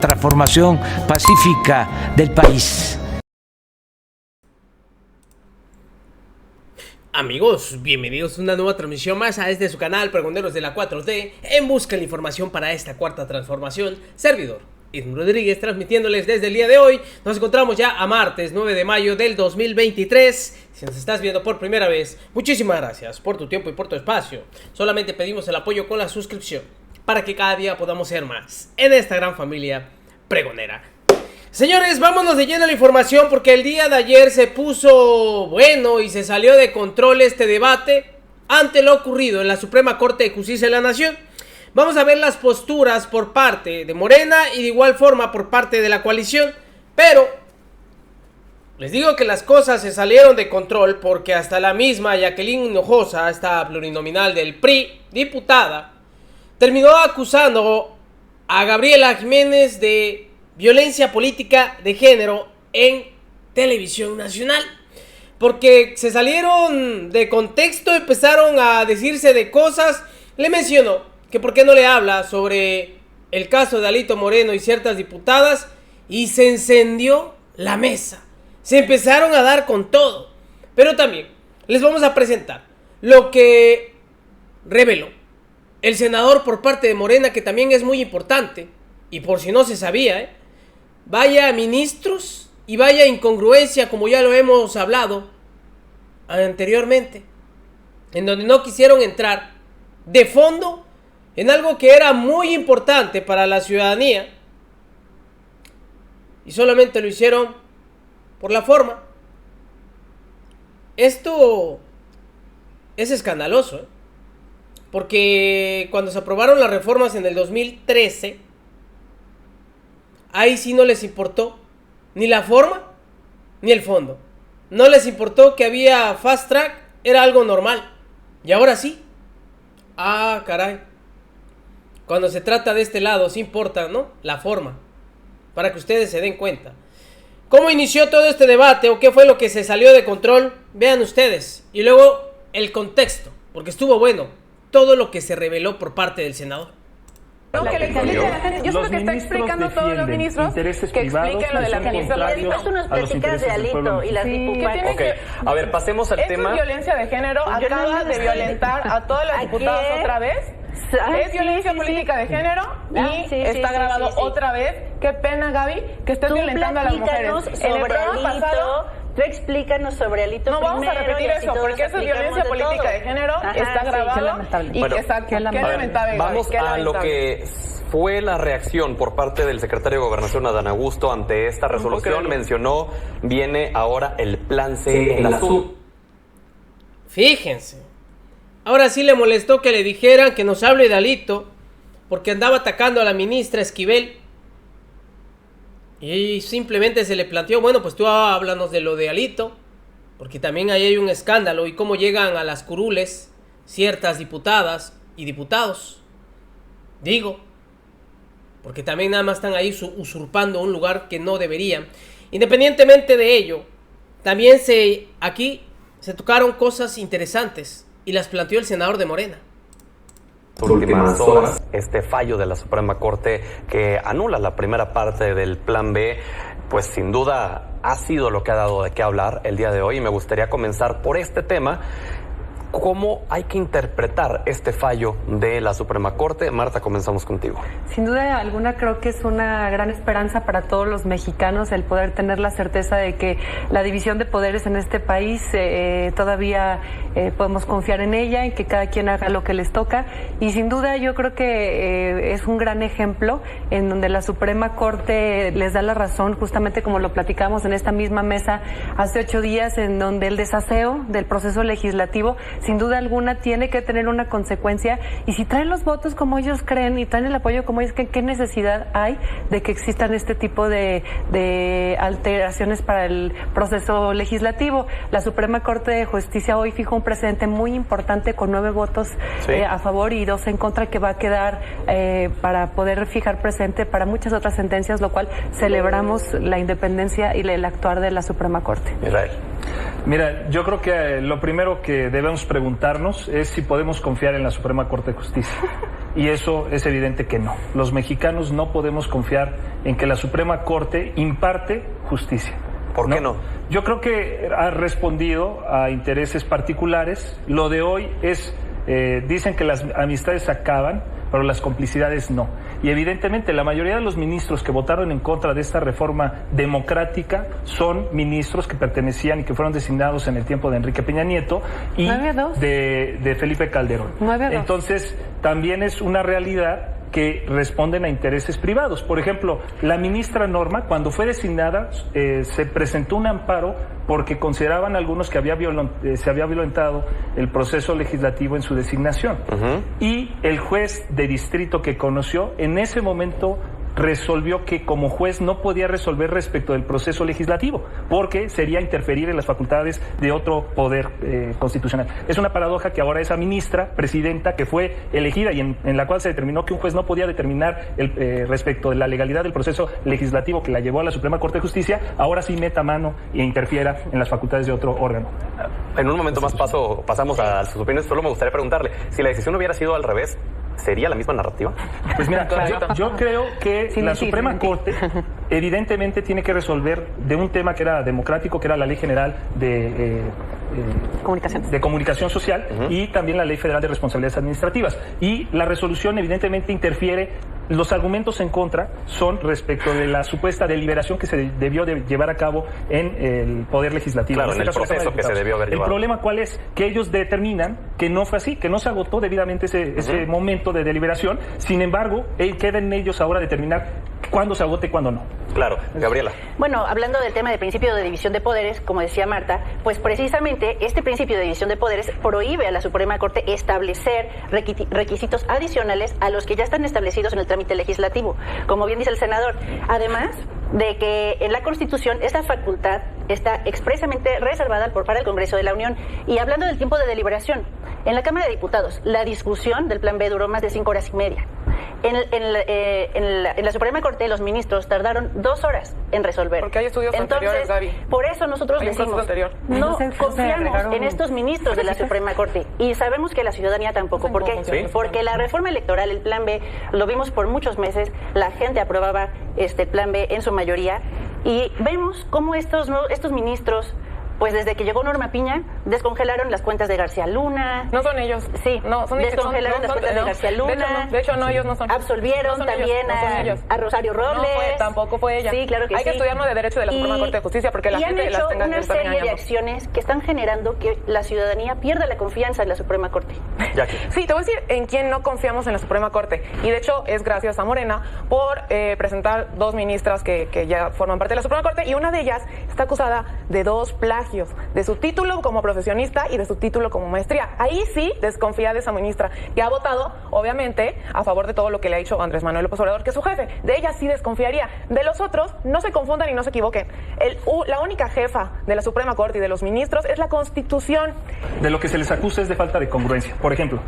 transformación pacífica del país. Amigos, bienvenidos a una nueva transmisión más a este su canal Pregoneros de la 4T, en busca de la información para esta cuarta transformación. Servidor Ismael Rodríguez, transmitiéndoles desde el día de hoy. Nos encontramos ya a martes 9 de mayo del 2023. Si nos estás viendo por primera vez, muchísimas gracias por tu tiempo y por tu espacio. Solamente pedimos el apoyo con la suscripción para que cada día podamos ser más en esta gran familia pregonera. Señores, vámonos de lleno a la información porque el día de ayer se puso bueno y se salió de control este debate ante lo ocurrido en la Suprema Corte de Justicia de la Nación. Vamos a ver las posturas por parte de Morena y de igual forma por parte de la coalición, pero les digo que las cosas se salieron de control porque hasta la misma Jacqueline Hinojosa, esta plurinominal del PRI, diputada, terminó acusando a Gabriela Jiménez de violencia política de género en Televisión Nacional. Porque se salieron de contexto, empezaron a decirse de cosas. Le mencionó que por qué no le habla sobre el caso de Alito Moreno y ciertas diputadas. Y se encendió la mesa. Se empezaron a dar con todo. Pero también les vamos a presentar lo que reveló el senador por parte de Morena, que también es muy importante. Y por si no se sabía, vaya ministros y vaya incongruencia, como ya lo hemos hablado anteriormente, en donde no quisieron entrar de fondo en algo que era muy importante para la ciudadanía y solamente lo hicieron por la forma. Esto es escandaloso, porque cuando se aprobaron las reformas en el 2013, ahí sí no les importó ni la forma ni el fondo. No les importó que había fast track, era algo normal. Y ahora sí. Ah, caray. Cuando se trata de este lado, sí importa, ¿no? La forma. Para que ustedes se den cuenta. ¿Cómo inició todo este debate o qué fue lo que se salió de control? Vean ustedes. Y luego el contexto, porque estuvo bueno todo lo que se reveló por parte del senador. No, que le explique a la gente. Yo creo que está explicando todos los ministros que expliquen lo de la ministra. Tú nos platicas de Alito y las diputadas. Ok, a ver, pasemos al tema. Es violencia de género, acaba de violentar a todas las diputadas otra vez. Es violencia política de género y está grabado otra vez. Qué pena, Gaby, que estés violentando a las mujeres. En el programa pasado, tú explícanos sobre Alito. no vamos a repetir eso, porque eso es violencia política de género, está grabado. Y exacto, qué lamentable. Vamos a lo que fue la reacción por parte del secretario de Gobernación, Adán Augusto, ante esta resolución. Mencionó, viene ahora el plan C en la SUB. Fíjense, ahora sí le molestó que le dijeran que nos hable de Alito, porque andaba atacando a la ministra Esquivel. Y simplemente se le planteó, bueno, pues tú háblanos de lo de Alito, porque también ahí hay un escándalo y cómo llegan a las curules ciertas diputadas y diputados. Digo, porque también nada más están ahí usurpando un lugar que no deberían. Independientemente de ello, también aquí se tocaron cosas interesantes y las planteó el senador de Morena. Últimas horas, este fallo de la Suprema Corte que anula la primera parte del plan B, pues sin duda ha sido lo que ha dado de qué hablar el día de hoy. Y me gustaría comenzar por este tema. ¿Cómo hay que interpretar este fallo de la Suprema Corte? Marta, comenzamos contigo. Sin duda alguna creo que es una gran esperanza para todos los mexicanos el poder tener la certeza de que la división de poderes en este país todavía podemos confiar en ella, en que cada quien haga lo que les toca. Y sin duda yo creo que es un gran ejemplo en donde la Suprema Corte les da la razón, justamente como lo platicamos en esta misma mesa hace 8 días, en donde el desaseo del proceso legislativo sin duda alguna tiene que tener una consecuencia, y si traen los votos como ellos creen y traen el apoyo como ellos creen, ¿qué necesidad hay de que existan este tipo de alteraciones para el proceso legislativo? La Suprema Corte de Justicia hoy fijó un precedente muy importante con 9 votos a favor y 2 en contra, que va a quedar para poder fijar precedente para muchas otras sentencias, lo cual celebramos la independencia y el actuar de la Suprema Corte. Israel. Mira, yo creo que lo primero que debemos preguntarnos es si podemos confiar en la Suprema Corte de Justicia. y eso es evidente que no. Los mexicanos no podemos confiar en que la Suprema Corte imparte justicia. ¿Por qué no? Yo creo que ha respondido a intereses particulares. Lo de hoy es, dicen que las amistades se acaban, pero las complicidades no. Y evidentemente la mayoría de los ministros que votaron en contra de esta reforma democrática son ministros que pertenecían y que fueron designados en el tiempo de Enrique Peña Nieto y de Felipe Calderón. Entonces, también es una realidad que responden a intereses privados. Por ejemplo, la ministra Norma, cuando fue designada, se presentó un amparo porque consideraban algunos que se había violentado el proceso legislativo en su designación. Y el juez de distrito que conoció, en ese momento resolvió que como juez no podía resolver respecto del proceso legislativo, porque sería interferir en las facultades de otro poder constitucional. Es una paradoja que ahora esa ministra, presidenta, que fue elegida y en la cual se determinó que un juez no podía determinar respecto de la legalidad del proceso legislativo que la llevó a la Suprema Corte de Justicia, ahora sí meta mano e interfiera en las facultades de otro órgano. En un momento más pasamos a sus opiniones. Solo me gustaría preguntarle, si la decisión hubiera sido al revés, ¿sería la misma narrativa? Pues mira, yo creo que la Suprema Corte evidentemente tiene que resolver de un tema que era democrático, que era la Ley General de Comunicación Social y también la Ley Federal de Responsabilidades Administrativas. Y la resolución evidentemente interfiere. Los argumentos en contra son respecto de la supuesta deliberación que se debió de llevar a cabo en el Poder Legislativo. Claro, en el proceso que se debió haber llevado. El problema, ¿cuál es? Que ellos determinan que no fue así, que no se agotó debidamente ese momento de deliberación. Sin embargo, queda en ellos ahora determinar cuándo se agote y cuándo no. Claro, Gabriela. Bueno, hablando del tema del principio de división de poderes, como decía Marta, pues precisamente este principio de división de poderes prohíbe a la Suprema Corte establecer requisitos adicionales a los que ya están establecidos en el trámite legislativo, como bien dice el senador. Además de que en la Constitución esta facultad está expresamente reservada para el Congreso de la Unión. Y hablando del tiempo de deliberación, en la Cámara de Diputados, la discusión del Plan B duró más de 5 horas y media. En la Suprema Corte, los ministros tardaron 2 horas en resolver. Porque hay estudios anteriores, Gaby. Por eso nosotros decimos, no confiamos en estos ministros de la Suprema Corte. Y sabemos que la ciudadanía tampoco. ¿Por qué? ¿Sí? Porque la reforma electoral, el Plan B, lo vimos por muchos meses, la gente aprobaba este Plan B en su mayoría, y vemos cómo estos ministros, pues desde que llegó Norma Piña, descongelaron las cuentas de García Luna. No son ellos. Sí, no, son descongelaron las cuentas de García Luna. De hecho, no, ellos no son. Absolvieron también a Rosario Robles. Tampoco fue ella. Sí, claro que Hay que estudiarnos de Derecho de la Suprema Corte de Justicia porque la gente las tenga que estar una serie de acciones que están generando que la ciudadanía pierda la confianza en la Suprema Corte. Sí, te voy a decir en quién no confiamos en la Suprema Corte. Y de hecho es gracias a Morena por presentar 2 ministras que ya forman parte de la Suprema Corte, y una de ellas está acusada de 2 plagios, de su título como profesionista y de su título como maestría. Ahí sí desconfía de esa ministra, que ha votado, obviamente, a favor de todo lo que le ha dicho Andrés Manuel López Obrador, que es su jefe. De ella sí desconfiaría. De los otros, no se confundan y no se equivoquen. La única jefa de la Suprema Corte y de los ministros es la Constitución. De lo que se les acusa es de falta de congruencia. Por ejemplo,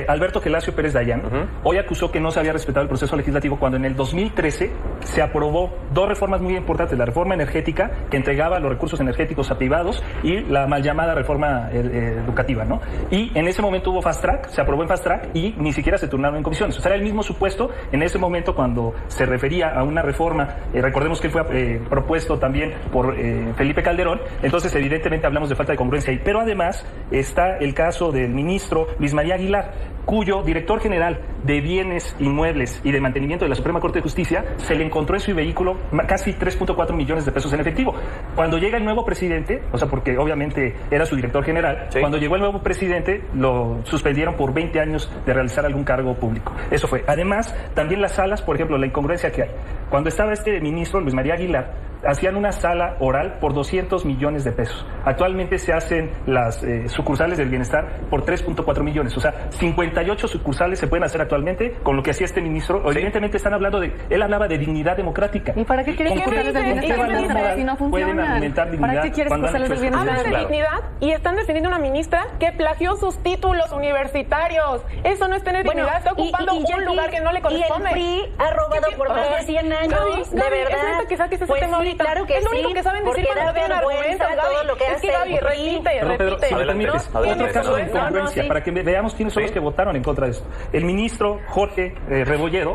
Alberto Gelacio Pérez Dayan hoy acusó que no se había respetado el proceso legislativo cuando en el 2013 se aprobó 2 reformas muy importantes. La reforma energética, que entregaba los recursos energéticos a privados, y la mal llamada reforma educativa, ¿no? Y en ese momento hubo fast track, se aprobó en fast track y ni siquiera se turnaron en comisiones. O sea, era el mismo supuesto en ese momento cuando se refería a una reforma. Recordemos que fue propuesto también por Felipe Calderón. Entonces, evidentemente hablamos de falta de congruencia ahí. Pero además está el caso del ministro Luis María Aguilar, cuyo director general de Bienes Inmuebles y de Mantenimiento de la Suprema Corte de Justicia se le encontró en su vehículo casi 3.4 millones de pesos en efectivo. Cuando llega el nuevo presidente, o sea, porque obviamente era su director general, cuando llegó el nuevo presidente lo suspendieron por 20 años de realizar algún cargo público. Eso fue. Además, también las salas, por ejemplo, la incongruencia que hay. Cuando estaba este ministro, Luis María Aguilar, hacían una sala oral por 200 millones de pesos. Actualmente se hacen las sucursales del bienestar por 3.4 millones. O sea, 58 sucursales se pueden hacer actualmente con lo que hacía este ministro. Evidentemente están hablando él hablaba de dignidad democrática. ¿Y para qué quieres sucursales del bienestar si no funcionan? Pueden alimentar dignidad. ¿Para qué quieres sucursales del bienestar? Hablan de dignidad y están defendiendo una ministra que plagió sus títulos universitarios. Eso no es tener dignidad, está ocupando un lugar que no le corresponde. Y el PRI ha robado por más de 100 años, de verdad. Es que saques ese tema ahorita. claro que es lo único sí, que saben decir porque cuando da tienen vergüenza argumentos, todo Gaby. lo que Es que hace Gaby el PRI. repite y Perdón, Pedro, repite. si me permites, ¿No? otro Tiene caso de vergüenza. incongruencia, para que veamos quiénes son los que votaron en contra de esto. El ministro Jorge Rebolledo,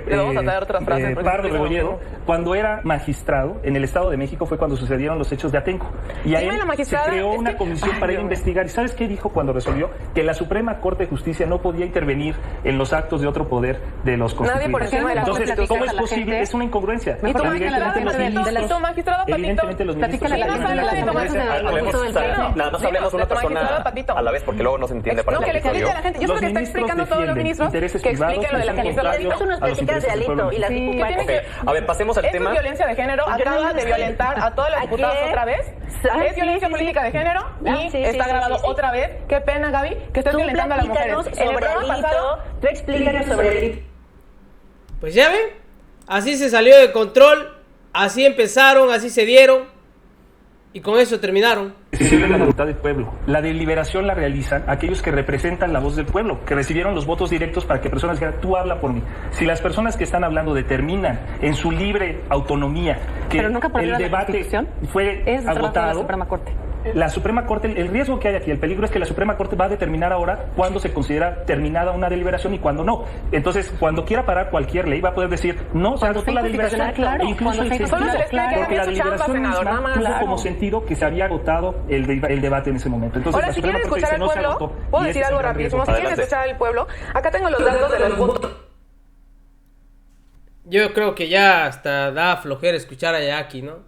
Le vamos a traer otras frases, porque Pardo es Rebolledo, cuando era magistrado en el Estado de México fue cuando sucedieron los hechos de Atenco. Y ahí Dime la se magistrada, creó es una que- comisión Ay, para ir a Dios mío. investigar. ¿Y sabes qué dijo cuando resolvió? Que la Suprema Corte de Justicia no podía intervenir en los actos de otro poder de los Nadie por constituyentes. encima de la Entonces, Constitución. ¿cómo es a la posible? gente. Es una incongruencia. ¿Y tu Evidentemente magistrada, los Patito? ministros- ¿Y tu magistrada, Patito? Evidentemente los ministros... Platícale a la gente de la consecuencia. consecuencia del Hablemos, PRI. nada más hablemos una de tu magistrada, persona Patito. a la vez, porque luego no se entiende para No, el que le explique auditorio. a la gente. Yo Los sé que está ministros explicando a todos los defienden ministros intereses que privados expliquen lo de la que son magistrada. contrarios Tú nos a los platicas de intereses del Alito pueblo y las Sí. diputadas. ¿Qué tiene Ok, a ver, pasemos al Esto tema. es violencia de género. Acaba de violentar a todas las diputadas ¿Qué? otra vez. Es violencia política de género y está grabado otra vez. Qué pena, Gaby, que estés Tú violentando a las mujeres. platícanos En el sobre programa pasado, Alito, tú explícanos sobre Alito. Pues ya ven, así se salió de control, así empezaron, así se dieron y con eso terminaron. Se sirve la voluntad del pueblo. La deliberación la realizan aquellos que representan la voz del pueblo, que recibieron los votos directos para que personas digan, tú habla por mí. Si las personas que están hablando determinan en su libre autonomía que Pero nunca por el la debate Constitución fue es trabajo de la agotado, Suprema Corte. la Suprema Corte, el riesgo que hay aquí, el peligro es que la Suprema Corte va a determinar ahora cuándo se considera terminada una deliberación y cuándo no. Entonces, cuando quiera parar cualquier ley, va a poder decir, no, se Cuando agotó sea la deliberación, inconstitucional, claro, e incluso cuando sea el Solo se les tiene que porque la hacer su chamba, deliberación senador, misma nada más. tuvo Claro. como sentido que se había agotado el debate en ese momento. Entonces, Ahora, la si Suprema quieren Corte escuchar dice, al no se pueblo, agotó, puedo y decir ese es algo el gran rapidísimo. Si riesgo. quieren Adelante. escuchar al pueblo, acá tengo los datos de los votos. Yo creo que ya hasta da flojera escuchar a Jackie, ¿no?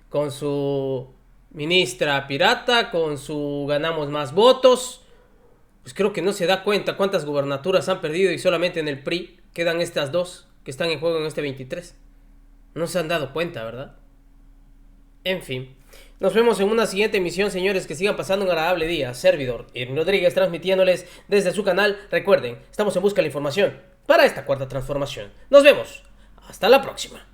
Con su ministra pirata, con su ganamos más votos. Pues creo que no se da cuenta cuántas gubernaturas han perdido y solamente en el PRI quedan estas dos que están en juego en este 23. No se han dado cuenta, ¿verdad? En fin. Nos vemos en una siguiente emisión, señores. Que sigan pasando un agradable día. Servidor Irving Rodríguez transmitiéndoles desde su canal. Recuerden, estamos en busca de la información para esta cuarta transformación. Nos vemos. Hasta la próxima.